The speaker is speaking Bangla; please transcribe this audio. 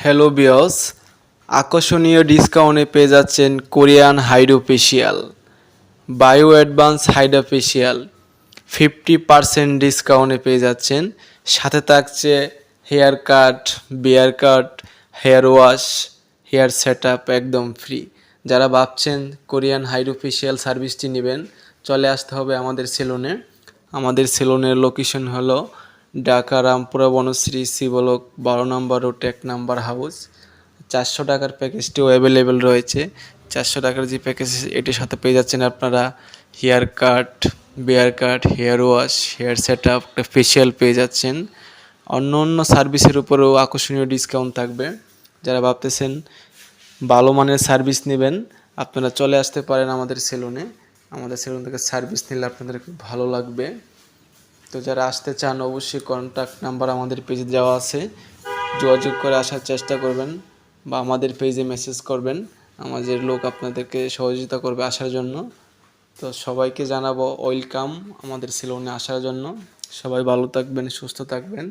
হ্যালো বিয়স, আকর্ষণীয় ডিসকাউন্টে পেয়ে যাচ্ছেন Korean hydrofacial, bio advance hydrofacial 50% ডিসকাউন্টে পেয়ে যাচ্ছেন। সাথে থাকছে haircut, beard cut, hair wash, hair set up একদম ফ্রি। যারা ভাবছেন কোরিয়ান হাইড্রোফেশিয়াল সার্ভিসটি নেবেন, চলে আসতে হবে আমাদের সেলুনে। আমাদের সেলুনের লোকেশন হলো ঢাকা রামপুরা বনশ্রী শিবলোক 12 নম্বর রোড 1 নম্বর হাউস। 400 টাকার প্যাকেজটিও অ্যাভেলেবেল রয়েছে। 400 টাকার যে প্যাকেজ এটির সাথে পেয়ে যাচ্ছেন আপনারা haircut, beard cut, hair wash, hair set up, একটা ফেশিয়াল পেয়ে যাচ্ছেন। অন্য অন্য সার্ভিসের উপরেও আকর্ষণীয় ডিসকাউন্ট থাকবে। যারা ভাবতেছেন ভালো মানের সার্ভিস নেবেন, আপনারা চলে আসতে পারেন আমাদের সেলুনে। আমাদের সেলুন থেকে সার্ভিস নিলে আপনাদের খুব ভালো লাগবে। তো যারা আসতে চান অবশ্যই কন্ট্যাক্ট নাম্বার আমাদের পেজে দেওয়া আছে, যোগাযোগ করে আসার চেষ্টা করবেন বা আমাদের পেজে মেসেজ করবেন। আমাদের লোক আপনাদেরকে সহযোগিতা করবে আসার জন্য। তো সবাইকে জানাবো ওয়েলকাম আমাদের সেলুনে আসার জন্য। সবাই ভালো থাকবেন, সুস্থ থাকবেন।